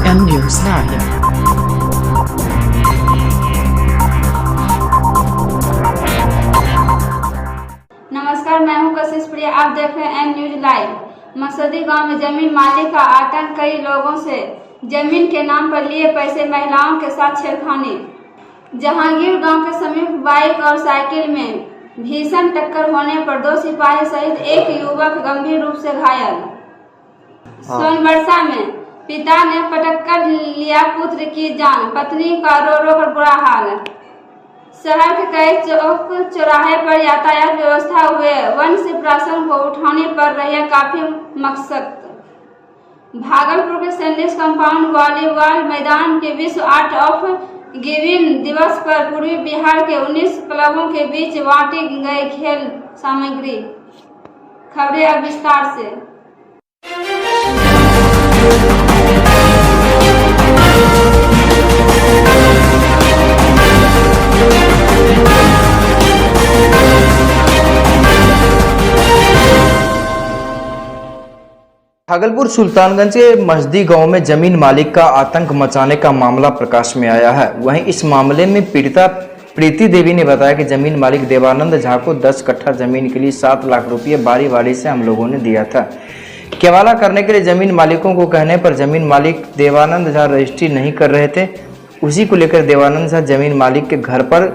M News Live. नमस्कार, मैं हूं कशिश प्रिया। आप देख रहे हैं एम न्यूज लाइव। मसदी गांव में जमीन मालिक का आतंक, कई लोगों से जमीन के नाम पर लिए पैसे, महिलाओं के साथ छेड़खानी। जहांगीर गांव के समीप बाइक और साइकिल में भीषण टक्कर होने पर 2 सिपाही सहित एक युवक गंभीर रूप से घायल। सोनबरसा में पिता ने पटक कर लिया पुत्र की जान, पत्नी का रो रो कर बुरा हाल। शहर के कई चौक चौराहे पर यातायात व्यवस्था हुए वन से प्रशासन को उठाने पर रही काफी मशक्कत। भागलपुर के सैनिक कंपाउंड वॉलीबॉल मैदान के विश्व आर्ट ऑफ गिविंग दिवस पर पूर्वी बिहार के 19 क्लबों के बीच बांटी गई खेल सामग्री। खबरें अब विस्तार से। भागलपुर सुल्तानगंज के मसदी गांव में जमीन मालिक का आतंक मचाने का मामला प्रकाश में आया है। वहीं इस मामले में पीड़िता प्रीति देवी ने बताया कि जमीन मालिक देवानंद झा को 10 कट्ठा जमीन के लिए 7 लाख रुपये बारी बारी से हम लोगों ने दिया था। केवाला करने के लिए जमीन मालिकों को कहने पर जमीन मालिक देवानंद झा रजिस्ट्री नहीं कर रहे थे। उसी को लेकर देवानंद झा जमीन मालिक के घर पर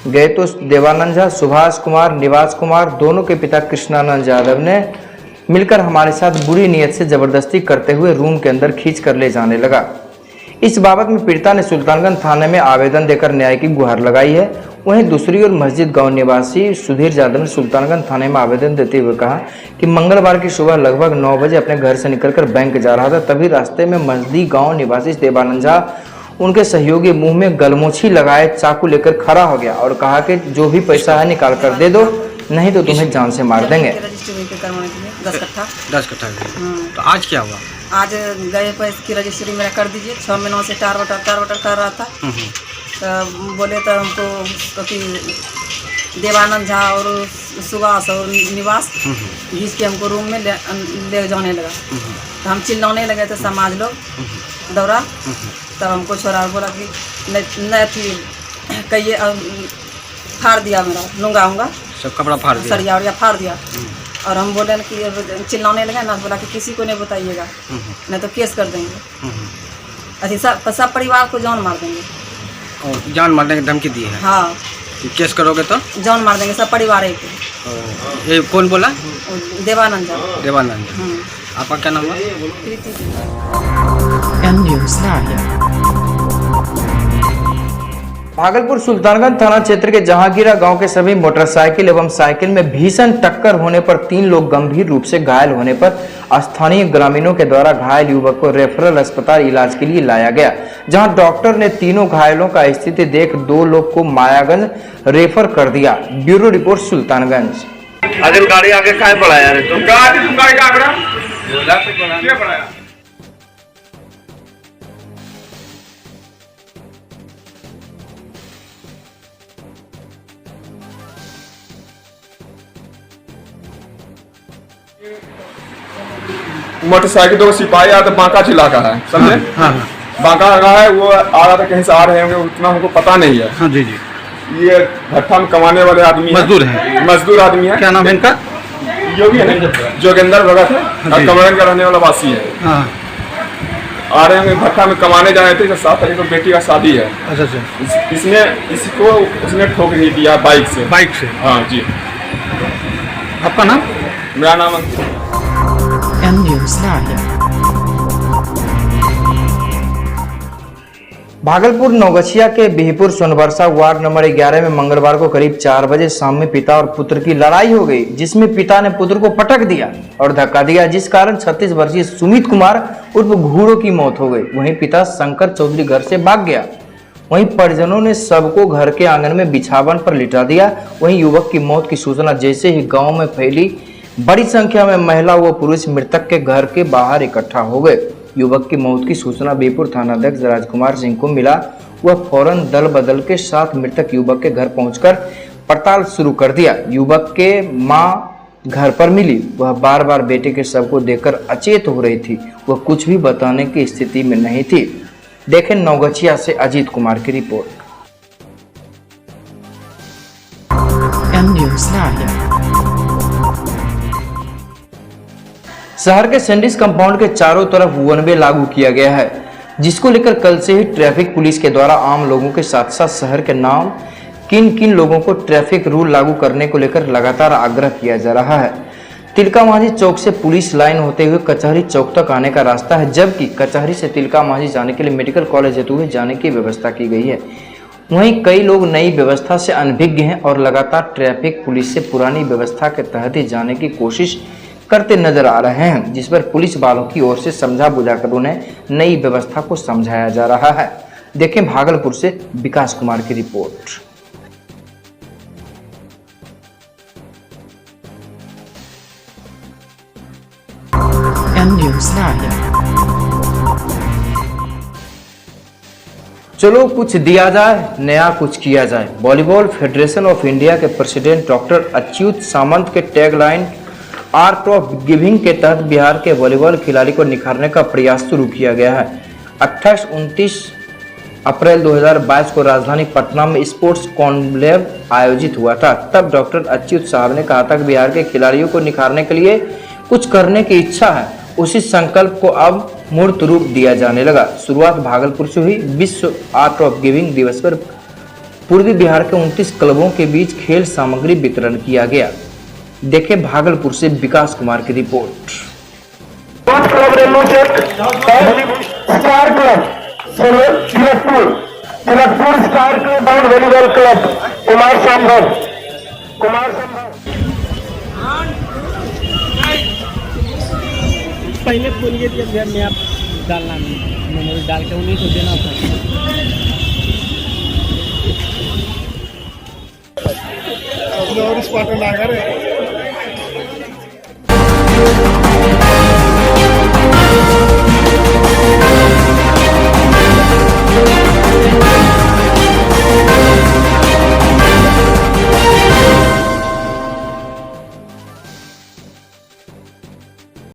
गए तो देवानंद झा, सुभाष कुमार, निवास कुमार दोनों के पिता कृष्णानंद यादव ने मिलकर हमारे साथ बुरी नीयत से जबरदस्ती करते हुए रूम के अंदर खींच कर ले जाने लगा। इस बाबत में पीड़िता ने सुल्तानगंज थाने में आवेदन देकर न्याय की गुहार लगाई है। वहीं दूसरी ओर मस्जिद गांव निवासी सुधीर यादव ने सुल्तानगंज थाने में आवेदन देते हुए कहा कि मंगलवार की सुबह लगभग 9 बजे अपने घर से निकलकर बैंक जा रहा था। तभी रास्ते में मस्जिद गांव निवासी देवानंद झा उनके सहयोगी मुंह में गलमोछी लगाए चाकू लेकर खड़ा हो गया और कहा कि जो भी पैसा है निकाल कर दे दो, नहीं तो तुम्हें जान से मार देंगे। 10 कट्ठा। तो आज क्या हुआ? आज गए पैसे की रजिस्ट्री मेरा कर दीजिए। 6 महीनों से टार वटर कर रहा था। तो बोले तो हमको कि देवानंद झा और सुभाष और निवास घींच के हमको रूम में ले जाने लगा। तो हम चिल्लाने लगे तो समाज लोग दौड़ा। तब हमको छोड़ा बोला कि नहीं थी कहिए, फाड़ दिया मेरा लूंगा सब कपड़ा फाड़ दिया, सरिया उरिया फाड़ दिया। और हम बोले कि चिल्लाने लगे ना, बोला कि किसी को नहीं बताइएगा नहीं तो केस कर देंगे। ऐसे सब परिवार को जान मार देंगे। और जान मारने की धमकी दी है? हाँ। केस करोगे तो जान मार देंगे सब परिवार को। ये कौन बोला? देवानंद झा। देवानंद। आपका क्या नाम है? प्रीति। M News Live. Bhagalpur Sultanganj थाना क्षेत्र के जहांगीरा गांव के सभी मोटरसाइकिल एवं साइकिल में भीषण टक्कर होने पर 3 लोग गंभीर रूप से घायल होने पर स्थानीय ग्रामीणों के द्वारा घायल युवक को रेफरल अस्पताल इलाज के लिए लाया गया, जहां डॉक्टर ने तीनों घायलों का स्थिति देख 2 लोग को मायागंज रेफर कर दिया। Bureau report Sultanganj. गाड़ी आगे काय पड़ा यार? मोटरसाइकिल तो सिपाही आया तो बांका जिला का है, समझे? बांका का है। वो आ रहा था, कहीं से आ रहे होंगे, उतना हमको पता नहीं है। हाँ जी। ये भट्ठा में कमाने वाले आदमी मजदूर है। मजदूर आदमी है। क्या नाम है इनका? योगी है, जोगेंद्र भगत है, कमरन का रहने वाला वासी है। आ रहे होंगे, भट्ठा में कमाने जा रहे थे। 7 तारीख को बेटी का शादी है। अच्छा। इसको उसने ठोक नहीं दिया बाइक से। हाँ जी। आपका नाम? मेरा नाम M News Live. Bhagalpur Naugachhia के बिहपुर सोनबरसा वार्ड नंबर 11 में मंगलवार को करीब 4 बजे शाम में पिता और पुत्र की लड़ाई हो गई, जिसमें पिता ने पुत्र को पटक दिया और धक्का दिया, जिस कारण 36 वर्षीय सुमित कुमार उर्फ घूड़ो की मौत हो गई। वहीं पिता शंकर चौधरी घर से भाग गया। वहीं परिजनों ने सबको घर के आंगन में बिछावन पर लिटा दिया। वहीं युवक की मौत की सूचना जैसे ही गाँव में फैली, बड़ी संख्या में महिला व पुरुष मृतक के घर के बाहर इकट्ठा हो गए। युवक की मौत की सूचना बीरपुर थानाध्यक्ष राजकुमार सिंह को मिला। वह फौरन दल बदल के साथ मृतक युवक के घर पहुंचकर पड़ताल शुरू कर दिया। युवक के मां घर पर मिली, वह बार बार बेटे के शव को देखकर अचेत हो रही थी। वह कुछ भी बताने की स्थिति में नहीं थी। देखें नौगछिया से अजीत कुमार की रिपोर्ट। M News Sverige. शहर के सैंडिस कंपाउंड के चारों तरफ वन वे लागू किया गया है, जिसको लेकर कल से ही ट्रैफिक पुलिस के द्वारा आम लोगों के साथ साथ शहर के नाम किन किन लोगों को ट्रैफिक रूल लागू करने को लेकर लगातार आग्रह किया जा रहा है। तिलका माझी चौक से पुलिस लाइन होते हुए कचहरी चौक तक आने का रास्ता है, जबकि कचहरी से तिलका माझी जाने के लिए मेडिकल कॉलेज हेतु हुए जाने की व्यवस्था की गई है। वहीं कई लोग नई व्यवस्था से अनभिज्ञ हैं और लगातार ट्रैफिक पुलिस से पुरानी व्यवस्था के तहत ही जाने की कोशिश करते नजर आ रहे हैं, जिस पर पुलिस वालों की ओर से समझा बुझाकर उन्हें नई व्यवस्था को समझाया जा रहा है। देखें भागलपुर से विकास कुमार की रिपोर्ट। M News Sverige. चलो कुछ दिया जाए, नया कुछ किया जाए। वॉलीबॉल फेडरेशन ऑफ इंडिया के प्रेसिडेंट डॉक्टर अच्युत सामंत के टैगलाइन आर्ट ऑफ गिविंग के तहत बिहार के वॉलीबॉल खिलाड़ी को निखारने का प्रयास शुरू किया गया है। 28-29 अप्रैल 2022 को राजधानी पटना में स्पोर्ट्स कॉन्क्लेव आयोजित हुआ था। तब डॉक्टर अच्युत साहब ने कहा था कि बिहार के खिलाड़ियों को निखारने के लिए कुछ करने की इच्छा है। उसी संकल्प को अब मूर्त रूप दिया जाने लगा। शुरुआत भागलपुर से हुई। विश्व आर्ट ऑफ गिविंग दिवस पर पूर्वी बिहार के 29 क्लबों के बीच खेल सामग्री वितरण किया गया। देखें भागलपुर से विकास कुमार की report. Club star club Tilakpur star club and volleyball club Kumar संभव पहले बोलिए थे मैं आप डालना मेमोरी डाल के उन्हीं को देना था।